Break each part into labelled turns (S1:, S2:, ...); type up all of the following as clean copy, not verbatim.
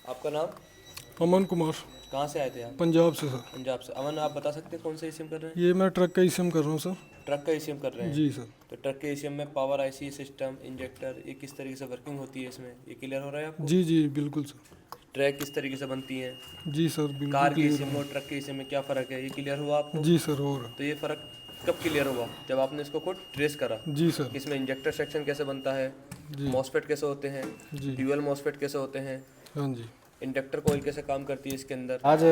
S1: आपका नाम?
S2: अमन कुमार।
S1: कहाँ से आए थे आप?
S2: पंजाब से सर।
S1: पंजाब से। अमन, आप बता सकते हैं कौन सा ईसीएम कर रहे हैं?
S2: ये मैं ट्रक का ईसीएम कर रहा हूँ सर।
S1: ट्रक का ईसीएम कर रहे हैं?
S2: जी सर।
S1: तो ट्रक के ईसीएम में पावर आईसी सिस्टम, इंजेक्टर, ये किस तरीके से वर्किंग होती है इसमें, ये क्लियर हो रहा है आपको?
S2: जी जी बिल्कुल सर।
S1: ट्रैक किस तरीके से बनती है?
S2: जी सर बिल्कुल
S1: कार के
S2: क्लियर
S1: ईसीएम
S2: है।
S1: और ट्रक के ईसीएम में क्या फ़र्क है, ये क्लियर हुआ आपको?
S2: जी सर हो रहा।
S1: तो ये फ़र्क कब क्लियर हुआ? जब आपने इसको खुद ट्रेस करा।
S2: जी सर।
S1: इसमें इंजेक्टर सेक्शन कैसे बनता है,
S2: जी
S1: मॉसफेट कैसे होते हैं,
S2: जी।
S1: ड्यूअल मॉसफेट कैसे होते हैं,
S2: हाँ जी।
S1: इंडक्टर कॉइल कैसे काम करती है इसके अंदर।
S3: आज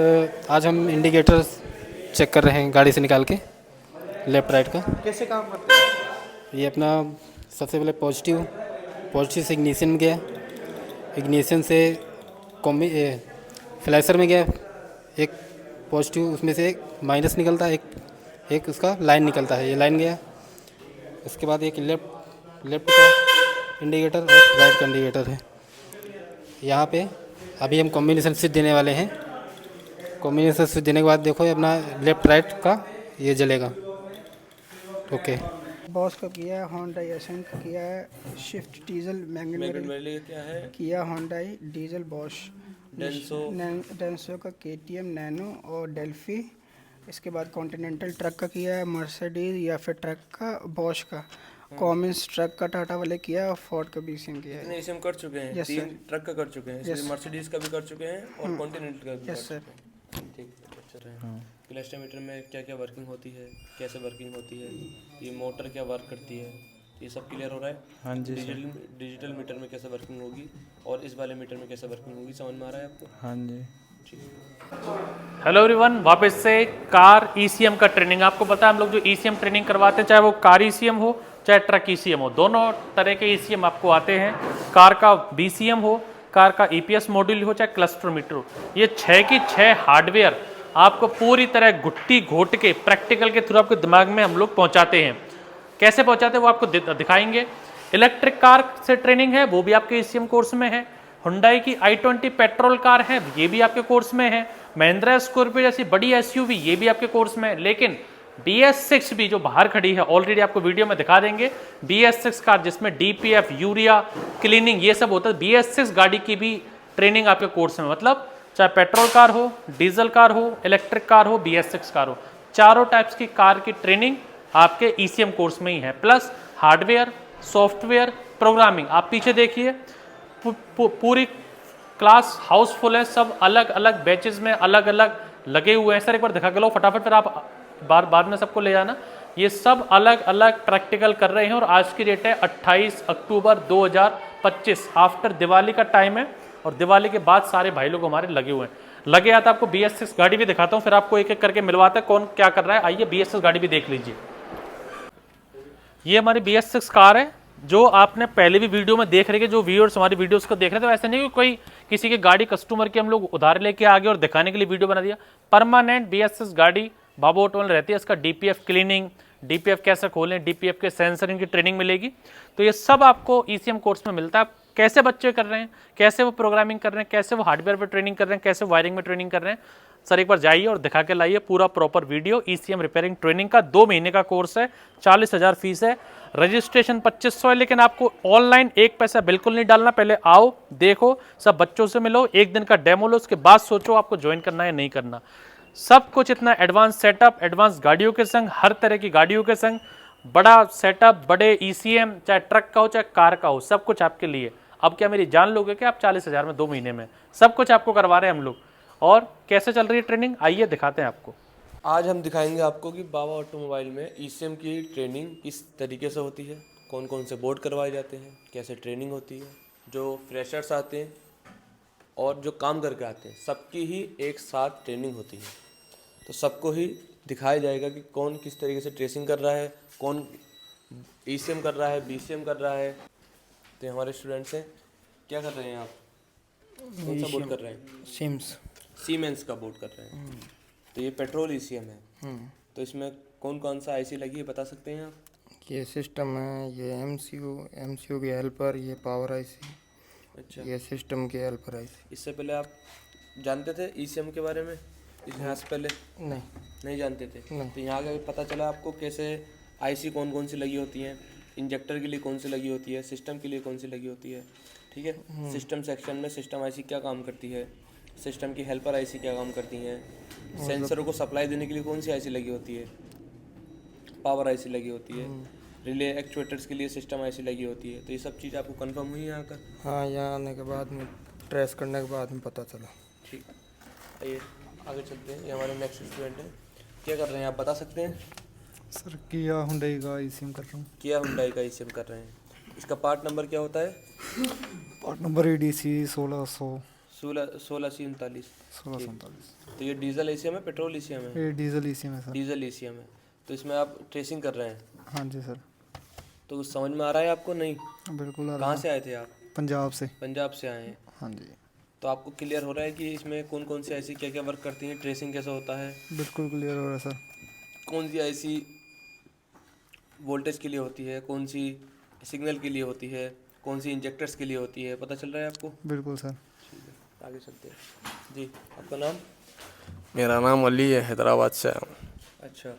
S3: आज हम इंडिकेटर चेक कर रहे हैं गाड़ी से निकाल के, लेफ्ट राइट का।
S4: कैसे काम करते हैं?
S3: ये अपना सबसे पहले पॉजिटिव से इग्निशन में गया, इग्निशन से कॉम्बी फ्लैशर में गया, एक पॉजिटिव उसमें से एक माइनस निकलता है, एक उसका लाइन निकलता है, ये लाइन गया। उसके बाद एक लेफ्ट का इंडिकेटर और राइट का इंडिकेटर है। यहाँ पे अभी हम कॉम्बिनेशन स्विच देने वाले हैं। कॉम्बिनेशन स्विच देने के बाद देखो ये अपना लेफ्ट राइट का ये जलेगा। ओके।
S4: बॉस का किया है, होंडाई एसेंट का किया है, स्विफ्ट डीजल मैग्नेट
S1: मैग्नेट क्या है?
S4: किया, Hyundai diesel Bosch,
S1: Denso.
S4: Denso का केटीएम नैनो और डेल्फी। इसके बाद कॉन्टिनेंटल ट्रक का किया है, मर्सिडीज या फिर ट्रक का बॉश का, कॉमेंस ट्रक का टाटा वाले किया है और फोर्ड का बीसीएम किया है।
S1: इतने ईसीएम कर चुके हैं?
S4: Yes,
S1: तीन
S4: sir.
S1: ट्रक का कर चुके हैं,
S4: Yes.
S1: मर्सिडीज का भी कर चुके हैं और कॉन्टिनेंटल का भी कर
S4: Yes, sir.
S1: चुके हैं। ठीक है, अच्छा रहे। क्लस्टर मीटर में क्या क्या वर्किंग होती है, कैसे वर्किंग होती है, ये मोटर क्या वर्क करती है, ये सब क्लियर हो रहा है?
S5: हाँ जी सर।
S1: डिजिटल मीटर में कैसे वर्किंग होगी और इस वाले मीटर में कैसे वर्किंग होगी, समझ में आ रहा है आपको?
S5: हाँ जी।
S6: हेलो एवरीवन, वापस से कार ईसीएम का ट्रेनिंग। आपको पता है हम लोग जो ईसीएम ट्रेनिंग करवाते हैं, चाहे वो कार ईसीएम हो चाहे ट्रक ईसीएम हो, दोनों तरह के ईसीएम आपको आते हैं। कार का बीसीएम हो, कार का ईपीएस मॉड्यूल हो, चाहे क्लस्टर मीटर हो, ये 6 की 6 हार्डवेयर आपको पूरी तरह घुट्टी घोट के प्रैक्टिकल के थ्रू आपके दिमाग में हम लोग पहुंचाते हैं। कैसे पहुंचाते हैं वो आपको दिखाएंगे। इलेक्ट्रिक कार से ट्रेनिंग है, वो भी आपके ईसीएम कोर्स में है। हुंडई की i20 पेट्रोल कार है, ये भी आपके कोर्स में है। महिंद्रा स्कॉर्पियो जैसी बड़ी एसयूवी, ये भी आपके कोर्स में है। लेकिन BS6 भी जो बाहर खड़ी है, ऑलरेडी आपको वीडियो में दिखा देंगे। BS6 कार जिसमें DPF, यूरिया क्लीनिंग ये सब होता है, BS6 गाड़ी की भी ट्रेनिंग आपके कोर्स में। मतलब चाहे पेट्रोल कार हो, डीजल कार हो, इलेक्ट्रिक कार हो, BS6 कार हो, चारों टाइप्स की कार की ट्रेनिंग आपके ईसीएम कोर्स में ही है। Plus hardware, software, programming. आप पीछे देखिए, पूरी क्लास हाउसफुल है, सब अलग अलग बैचेस में अलग अलग लगे हुए हैं। सर एक बार दिखा के लो फटाफट, फिर आप बाद में सबको ले जाना। ये सब अलग अलग प्रैक्टिकल कर रहे हैं और आज की डेट है 28 अक्टूबर 2025। आफ्टर दिवाली का टाइम है और दिवाली के बाद सारे भाई लोग हमारे लगे हुए हैं। लगे आता आपको BS6 गाड़ी भी दिखाता हूँ, फिर आपको एक एक करके मिलवाता है कौन क्या कर रहा है। आइए BS6 गाड़ी भी देख लीजिए। ये हमारी BS6 कार है जो आपने पहले भी वीडियो में देख रहे हैं। जो व्यूअर्स हमारी वीडियोस को देख रहे थे, ऐसा नहीं कि कोई किसी की गाड़ी कस्टमर की हम लोग उधार लेके आ गए और दिखाने के लिए वीडियो बना दिया। परमानेंट BS6 गाड़ी बाबू ऑटो में रहती है। इसका DPF क्लीनिंग, DPF कैसे खोलें, DPF के सेंसरिंग की ट्रेनिंग मिलेगी। तो ये सब आपको ईसीएम कोर्स में मिलता है। कैसे बच्चे कर रहे हैं, कैसे वो प्रोग्रामिंग कर रहे हैं, कैसे वो हार्डवेयर पर ट्रेनिंग कर रहे हैं, कैसे वायरिंग में ट्रेनिंग कर रहे हैं, सर एक बार जाइए और दिखा के लाइए पूरा proper video. ECM repairing training का 2 महीने का कोर्स है, 40,000 फीस है, रजिस्ट्रेशन 2500 है। लेकिन आपको ऑनलाइन एक पैसा बिल्कुल नहीं डालना। पहले आओ, देखो, सब बच्चों से मिलो, एक दिन का डेमो लो, उसके बाद सोचो आपको ज्वाइन करना है या नहीं करना। सब कुछ इतना एडवांस सेटअप, एडवांस गाड़ियों के संग, हर तरह की गाड़ियों के संग, बड़ा सेटअप, बड़े ईसीएम, चाहे ट्रक का हो चाहे कार का हो, सब कुछ आपके लिए। अब क्या मेरी जान लोगे कि आप 40,000 में 2 महीने में सब कुछ आपको करवा रहे हैं हम लोग। और कैसे चल रही है ट्रेनिंग, आइए दिखाते हैं आपको।
S1: आज हम दिखाएंगे आपको कि बाबा ऑटोमोबाइल में ईसीएम की ट्रेनिंग किस तरीके से होती है, कौन कौन से बोर्ड करवाए जाते हैं, कैसे ट्रेनिंग होती है। जो फ्रेशर्स आते हैं और जो काम करके आते हैं, सबकी ही एक साथ ट्रेनिंग होती है। तो सबको ही दिखाया जाएगा कि कौन किस तरीके से ट्रेसिंग कर रहा है, कौन ईसीएम कर रहा है, बीसीएम कर रहा है। तो हमारे स्टूडेंट्स हैं, क्या कर रहे हैं आप, कौन सा बोर्ड कर रहे हैं? सीमेंस का बोर्ड कर रहे हैं। तो ये पेट्रोल ईसीएम है। तो इसमें कौन कौन सा आईसी लगी है, बता सकते हैं आप?
S7: ये सिस्टम है, ये एमसीयू की हेल्पर, ये पावर आईसी।
S1: अच्छा,
S7: ये सिस्टम के हेल्पर आईसी।
S1: इससे पहले आप जानते थे ईसीएम के बारे में? यहाँ से पहले नहीं जानते थे?
S7: नहीं।
S1: तो यहाँ का पता चला आपको कैसे आईसी कौन कौन सी लगी होती हैं, इंजेक्टर के लिए कौन सी लगी होती है, सिस्टम के लिए कौन सी लगी होती है। ठीक है। सिस्टम सेक्शन में सिस्टम आईसी क्या काम करती है, सिस्टम की हेल्पर आईसी क्या काम करती हैं, सेंसरों को सप्लाई देने के लिए कौन सी आईसी लगी होती है, पावर आईसी लगी होती है, रिले एक्चुएटर्स के लिए सिस्टम आईसी लगी होती है। तो ये सब चीज़ आपको कंफर्म हुई है यहाँ का?
S7: हाँ, यहाँ आने के बाद में ट्रेस करने के बाद में पता चला।
S1: ठीक, आइए आगे चलते हैं। ये हमारे नेक्स्ट स्टूडेंट हैं, क्या कर रहे हैं आप बता सकते हैं?
S5: सर किया हुंडई का ईसीएम कर रहा हूँ।
S1: किया हुंडई का ईसीएम कर रहे हैं। इसका पार्ट नंबर क्या होता है?
S5: Part number ADC 1600
S1: 1639।
S5: 1647।
S1: तो ये डीजल ईसीएम है, पेट्रोल ईसीएम है?
S5: ये डीजल ईसीएम है सर।
S1: डीजल ईसीएम है। तो इसमें आप ट्रेसिंग कर रहे हैं,
S5: हाँ जी सर,
S1: तो कुछ समझ में आ रहा है आपको? नहीं?
S5: बिल्कुल आ रहा
S1: कहाँ
S5: है।
S1: से आए थे आप?
S5: पंजाब से।
S1: पंजाब से आए हैं।
S5: हाँ जी,
S1: तो आपको क्लियर हो रहा है कि इसमें कौन कौन सी आईसी क्या क्या वर्क करती हैं, ट्रेसिंग कैसे होता है,
S5: बिल्कुल क्लियर हो रहा है सर।
S1: कौन सी आईसी वोल्टेज के लिए होती है, कौन सी सिग्नल के लिए होती है, कौन सी इंजेक्टर्स के लिए होती है, पता चल रहा है आपको?
S5: बिल्कुल सर।
S1: ठीक है, आगे चलते हैं। जी, आपका नाम?
S8: मेरा नाम अली है, हैदराबाद से आया हूँ।
S1: अच्छा,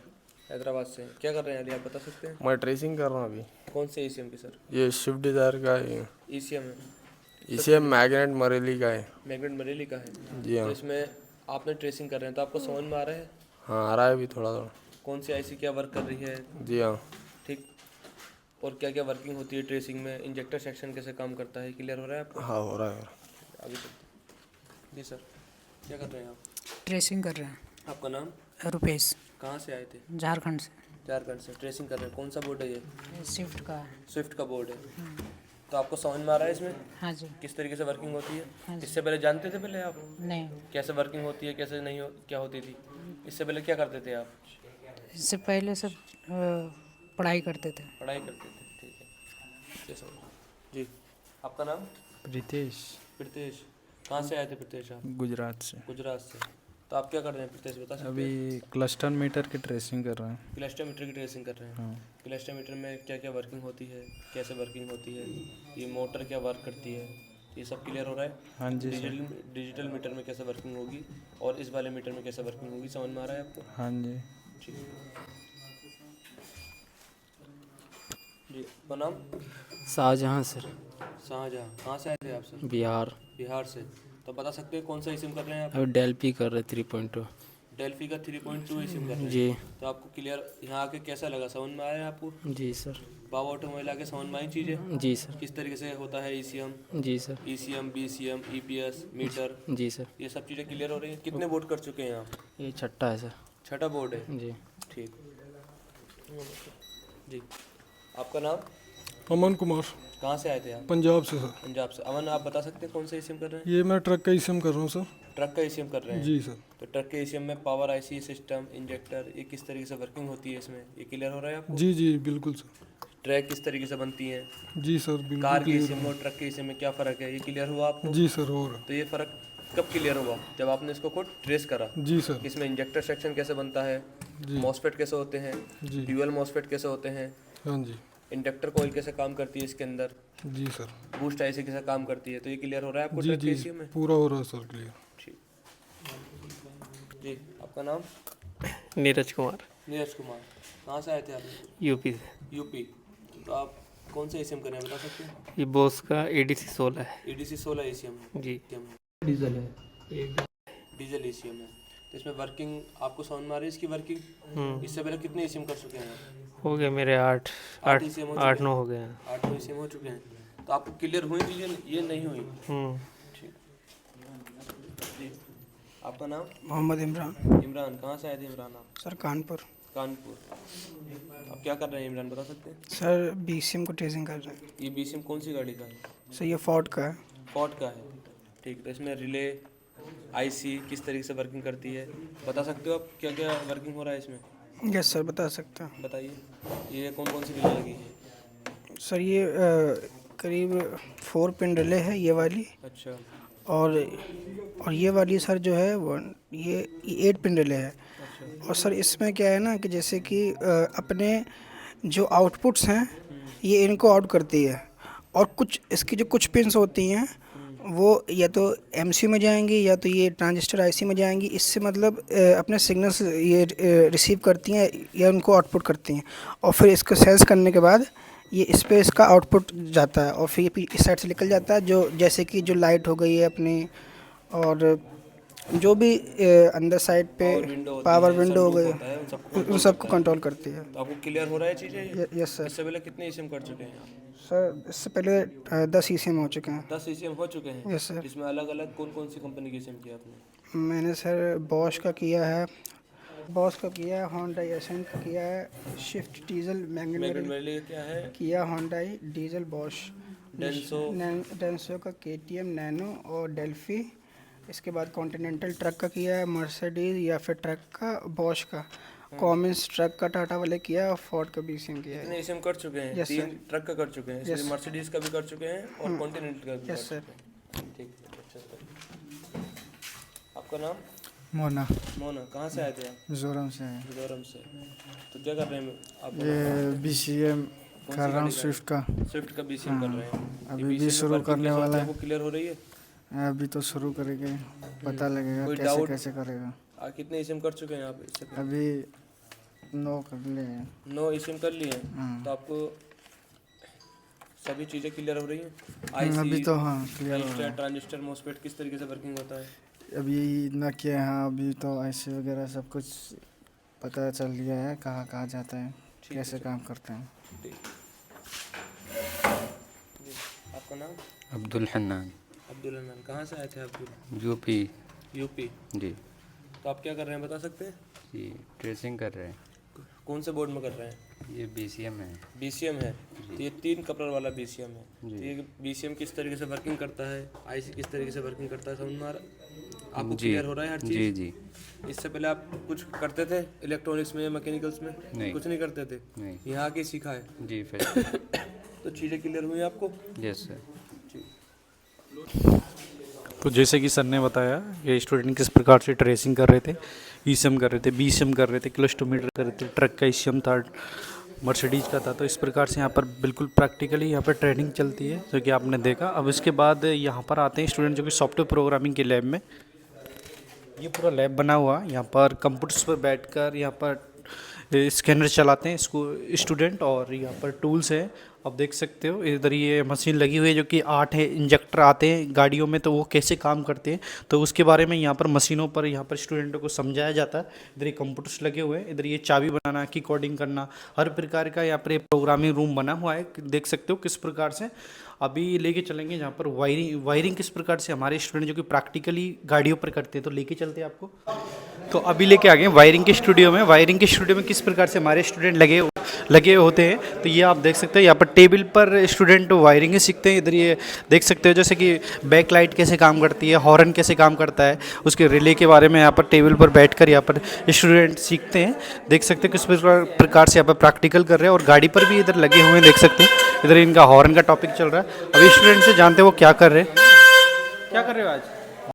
S1: हैदराबाद से हैं। क्या कर रहे हैं अली, आप बता सकते हैं?
S8: मैं ट्रेसिंग कर रहा हूँ अभी।
S1: कौन से ईसीएम की सर?
S8: ये स्विफ्ट डिज़ायर का है,
S1: ईसीएम है,
S8: इसे मैग्नेट मरेली का है।
S1: मैग्नेट मरेली का है।
S8: जी
S1: तो
S8: हाँ।
S1: इसमें आपने ट्रेसिंग कर रहे हैं, तो आपको समझ में आ रहा है
S8: हाँ, आ रहा है अभी थोड़ा थोड़ा।
S1: कौन सी आईसी क्या वर्क कर रही है?
S8: जी हाँ।
S1: ठीक, और क्या क्या वर्किंग होती है ट्रेसिंग में, इंजेक्टर सेक्शन कैसे काम करता है, क्लियर हो रहा है आपको?
S8: हाँ, हो रहा है।
S1: आगे चलते हैं। जी सर, क्या कर रहे हैं आप?
S9: ट्रेसिंग कर रहे हैं।
S1: आपका नाम?
S9: रुपेश,
S1: कहाँ से आए थे?
S9: झारखंड से।
S1: झारखंड से। ट्रेसिंग कर रहे हैं, कौन सा बोर्ड है ये?
S9: स्विफ्ट का है।
S1: स्विफ्ट का बोर्ड है। तो आपको समझ में आ रहा है इसमें
S9: हाँ जी।
S1: किस तरीके से वर्किंग होती है?
S9: हाँ जी।
S1: इससे पहले जानते थे पहले आप
S9: नहीं,
S1: कैसे वर्किंग होती है, कैसे नहीं क्या होती थी? इससे पहले क्या करते थे आप?
S9: इससे पहले सर पढ़ाई करते थे।
S1: पढ़ाई करते थे, ठीक है। जी सर। जी, आपका नाम?
S5: प्रीतेश,
S1: प्रीतेश, कहाँ से आए थे प्रीतेश आप?
S5: गुजरात से।
S1: गुजरात से। तो आप क्या कर रहे हैं प्रीतेश, बता सकते हैं?
S5: अभी क्लस्टर मीटर की ट्रेसिंग कर रहे हैं।
S1: क्लस्टर मीटर की ट्रेसिंग कर रहे हैं।
S5: हाँ।
S1: क्लस्टर मीटर में क्या क्या वर्किंग होती है, कैसे वर्किंग होती है, ये मोटर क्या वर्क करती है, ये सब क्लियर हो रहा है?
S5: हाँ जी सर।
S1: डिजिटल मीटर में कैसे वर्किंग होगी और इस वाले मीटर में कैसे वर्किंग होगी, समझ में आ रहा है आपको?
S5: हाँ जी।
S1: ठीक है। जी, आपका नाम?
S3: शाहजहाँ सर,
S1: शाहजहाँ, कहाँ से आए थे आप सर?
S3: बिहार।
S1: बिहार से। तो बता सकते हैं कौन सा ईसीएम कर रहे हैं आप?
S3: अभी डेल्फी कर रहे 3.2।
S1: डेल्फी का 3.2 ईसीएम कर रहे हैं।
S3: जी।
S1: तो आपको क्लियर यहाँ आके कैसा लगा, समझ में आया आपको?
S3: जी सर।
S1: बाबा ऑटोमोबाइल आके समझ में आई चीज़ें
S3: जी सर।
S1: किस तरीके से होता है ईसीएम,
S3: जी sir.
S1: ECM, BCM, EPS, meter,
S3: जी सर।
S1: ये सब चीज़ें क्लियर हो रही हैं? कितने बोर्ड कर चुके हैं आप?
S3: ये छठा है सर।
S1: छठा बोर्ड है।
S3: जी।
S1: ठीक। जी, आपका नाम?
S2: अमन कुमार,
S1: कहाँ से आए थे आप?
S2: पंजाब से सर।
S1: पंजाब से। अमन, आप बता सकते हैं कौन सा ईसीएम कर रहे हैं?
S2: ये मैं ट्रक का ईसीएम कर रहा हूँ सर।
S1: ट्रक का ईसीएम कर रहे हैं।
S2: जी सर।
S1: तो ट्रक के ईसीएम में पावर आईसी, सिस्टम, इंजेक्टर, ये किस तरीके से वर्किंग होती है इसमें, ये क्लियर हो रहा है आपको?
S2: जी जी बिल्कुल सर।
S1: ट्रैक किस तरीके से बनती है,
S2: जी सर बिल्कुल
S1: कार के
S2: क्लियर
S1: ईसीएम और ट्रक के ईसीएम में क्या फ़र्क है, ये क्लियर हुआ आपको?
S2: जी सर हो रहा।
S1: तो ये फ़र्क कब क्लियर हुआ? जब आपने इसको खुद ट्रेस करा।
S2: जी सर।
S1: इसमें इंजेक्टर सेक्शन कैसे बनता है,
S2: जी
S1: मॉसफेट कैसे होते हैं,
S2: जी
S1: ड्यूअल मॉसफेट कैसे होते हैं,
S2: हाँ जी।
S1: इंडक्टर कॉइल कैसे काम करती है इसके अंदर,
S2: जी सर।
S1: बूस्ट आईसी कैसे काम करती है, तो ये क्लियर हो रहा है आपको
S2: जी
S1: ट्रक के
S2: जी
S1: ईसीएम में?
S2: पूरा हो रहा है सर क्लियर।
S1: ठीक। जी, आपका नाम?
S3: नीरज कुमार,
S1: नीरज कुमार, कहाँ से आए थे आप?
S3: यूपी से।
S1: यूपी। तो आप कौन से ईसीएम कर रहे हैं, बता सकते हैं?
S3: ये बॉस का ADC 16 है।
S1: एडीसी 16 ईसीएम है।
S3: जी।
S1: डीजल है, डीजल ईसीएम है। तो इसमें वर्किंग आपको समझ में आ रही है इसकी वर्किंग? इससे पहले कितने ईसीएम कर चुके हैं आप?
S3: हो गए मेरे 8
S1: ECM हो
S3: 8
S1: चुके
S3: 9
S1: हैं।
S3: हो गए हैं।
S1: 8 ईसीएम हो चुके हैं। तो आपको क्लियर हुई थी ये नहीं हुई? ठीक। जी, आपका नाम?
S4: मोहम्मद इमरान।
S1: इमरान, कहाँ से आए थे इमरान आप?
S4: सर कानपुर।
S1: कानपुर। आप क्या कर रहे हैं इमरान, बता सकते हैं?
S4: सर BCM को ट्रेसिंग कर रहे हैं।
S1: ये बीसीएम कौन सी गाड़ी का है?
S4: सर ये फोर्ड का है।
S1: फोर्ड का है। ठीक, तो इसमें रिले आईसी किस तरीके से वर्किंग करती है, बता सकते हो आप? क्या क्या वर्किंग हो रहा है इसमें,
S4: यस सर बता सकता हूँ।
S1: बताइए। ये कौन कौन सी रिले लगी है?
S4: सर ये करीब 4 पिन रिले है ये वाली,
S1: अच्छा।
S4: और ये वाली सर जो है वो ये 8 पिन रिले है। और सर इसमें क्या है ना कि जैसे कि अपने जो आउटपुट्स हैं ये इनको आउट करती है, और कुछ इसकी जो कुछ पिन्स होती हैं वो या तो MCU में जाएंगी या तो ये ट्रांजिस्टर IC में जाएंगी। इससे मतलब अपने सिग्नल्स ये रिसीव करती हैं या उनको आउटपुट करती हैं, और फिर इसको सेंस करने के बाद ये इस पे इसका आउटपुट जाता है और फिर इस साइड से निकल जाता है, जो जैसे कि जो लाइट हो गई है अपनी, और जो भी अंदर साइड पे पावर विंडो हो गई, उन सबको कंट्रोल करती है।
S1: तो आपको क्लियर हो रहा है चीज़ें ये?
S4: Yes sir.
S1: इससे पहले कितने ईसीएम कर चुके हैं आप?
S4: सर इससे पहले 10 ईसीएम हो चुके हैं।
S1: 10 ईसीएम हो चुके हैं।
S4: Yes sir.
S1: इसमें अलग अलग कौन कौन सी कंपनी की ईसीएम किया आपने?
S4: मैंने सर बॉश का किया है, होंडा एसेंट का किया है, शिफ्ट डीजल मैग्नेट
S1: मेरे क्या है?
S4: किया, होंडा डीजल, बॉश,
S1: डेंसो
S4: का केटीएम नैनो और डेल्फी। इसके बाद कॉन्टिनेंटल ट्रक का किया है, मर्सिडीज या फिर ट्रक का बॉश का, कॉमेंस ट्रक का टाटा वाले किया है, और फोर्ड का बीसीएम किया है।
S1: कितने ईसीएम कर चुके हैं?
S4: Yes,
S1: 3
S4: sir.
S1: ट्रक का कर चुके हैं,
S4: Yes.
S1: इसलिए मर्सिडीज का भी कर चुके हैं और कॉन्टिनेंटल का भी कर
S4: Yes, sir.
S1: चुके हैं। ठीक है, अच्छा सर। आपका नाम?
S5: मोना
S1: मोना। कहाँ से आए थे आप?
S5: मिजोरम से है।
S1: मिजोरम से। तो क्या कर रहे हैं आप?
S5: ये BCM कर रहा हूँ स्विफ्ट का।
S1: स्विफ्ट का बीसीएम कर रहे हैं।
S5: अभी
S1: ये
S5: भी
S1: BCM
S5: शुरू
S1: वर्किंग
S5: करने
S1: कैसे होती
S5: वाला
S1: है,
S5: है।
S1: आपको क्लियर हो रही है?
S5: अभी तो शुरू करेंगे, पता लगेगा
S1: कोई
S5: कैसे
S1: doubt?
S5: कैसे करेगा।
S1: कितने ईसीएम कर चुके हैं आप इससे पहले?
S5: अभी 9 कर लिए हैं।
S1: 9 ईसीएम कर लिए हैं। तो आपको सभी चीज़ें क्लियर हो रही हैं?
S5: अभी तो हाँ क्लियर हो रहा है।
S1: ट्रांजिस्टर, मॉसफेट किस तरीके से वर्किंग होता है?
S5: अभी इतना किया है, हाँ अभी तो IC वगैरह सब कुछ पता चल गया है, कहाँ कहाँ जाता है, कैसे काम करते हैं।
S1: जी। आपका नाम?
S10: अब्दुल हन्नान,
S1: अब्दुल हन्नान। कहाँ से आए थे आप?
S10: यूपी।
S1: यूपी।
S10: जी
S1: तो आप क्या कर रहे हैं बता सकते हैं?
S10: जी ट्रेसिंग कर रहे हैं।
S1: कौन से बोर्ड में कर रहे हैं?
S10: ये BCM है।
S1: बीसीएम है। तो ये 3 कपलर वाला बीसीएम है।
S10: जी।
S1: तो ये बीसीएम किस तरीके से वर्किंग करता है, आईसी किस तरीके से वर्किंग करता है, समझ में आ रहा? आपको
S10: जी
S1: क्लियर हो रहा है हर चीज़?
S10: जी जी
S1: इससे पहले आप कुछ करते थे इलेक्ट्रॉनिक्स में, मैकेनिकल्स में?
S10: नहीं।
S1: कुछ नहीं करते थे?
S10: नहीं
S1: यहाँ आके सीखा है।
S10: जी फिर
S1: तो चीज़ें क्लियर हुई आपको?
S10: Yes sir.
S11: तो जैसे कि सर ने बताया, ये स्टूडेंट किस प्रकार से ट्रेसिंग कर रहे थे, ईसीएम कर रहे थे, बीसीएम कर रहे थे, क्लस्टोमीटर कर रहे थे, ट्रक का ईसीएम था, मर्सिडीज का था। तो इस प्रकार से यहाँ पर बिल्कुल प्रैक्टिकली यहाँ पर ट्रेनिंग चलती है, जो कि आपने देखा। अब इसके बाद यहाँ पर आते हैं स्टूडेंट जो कि सॉफ्टवेयर प्रोग्रामिंग के लैब में। ये पूरा लैब बना हुआ, यहाँ पर कंप्यूटर्स पर बैठकर यहाँ पर स्कैनर चलाते हैं स्टूडेंट, और यहाँ पर टूल्स हैं, आप देख सकते हो। इधर ये मशीन लगी हुई है जो कि 8 है इंजेक्टर आते हैं गाड़ियों में, तो वो कैसे काम करते हैं तो उसके बारे में यहाँ पर मशीनों पर यहाँ पर स्टूडेंटों को समझाया जाता है। इधर ये कंप्यूटर्स लगे हुए हैं, इधर ये चाबी बनाना, की कोडिंग करना, हर प्रकार का यहाँ पर ये प्रोग्रामिंग रूम बना हुआ है। देख सकते हो किस प्रकार से अभी लेके चलेंगे यहाँ पर वायरिंग किस प्रकार से हमारे स्टूडेंट जो कि प्रैक्टिकली गाड़ियों पर करते हैं, तो लेके चलते हैं आपको। तो अभी लेके आ गए वायरिंग के स्टूडियो में। वायरिंग के स्टूडियो में किस प्रकार से हमारे स्टूडेंट लगे होते हैं, तो ये आप देख सकते हो। यहाँ पर टेबल पर स्टूडेंट वायरिंग सीखते हैं। इधर ये देख सकते हो जैसे कि बैक लाइट कैसे काम करती है, हॉर्न कैसे काम करता है, उसके रिले के बारे में यहाँ पर टेबल पर बैठकर यहाँ पर स्टूडेंट सीखते हैं। देख सकते हो किस प्रकार से यहाँ पर प्रैक्टिकल कर रहे हैं, और गाड़ी पर भी इधर लगे हुए हैं, देख सकते हैं। इधर इनका हॉर्न का टॉपिक चल रहा है। अभी स्टूडेंट से जानते हैं वो क्या कर रहे हैं। क्या कर रहे हो आज?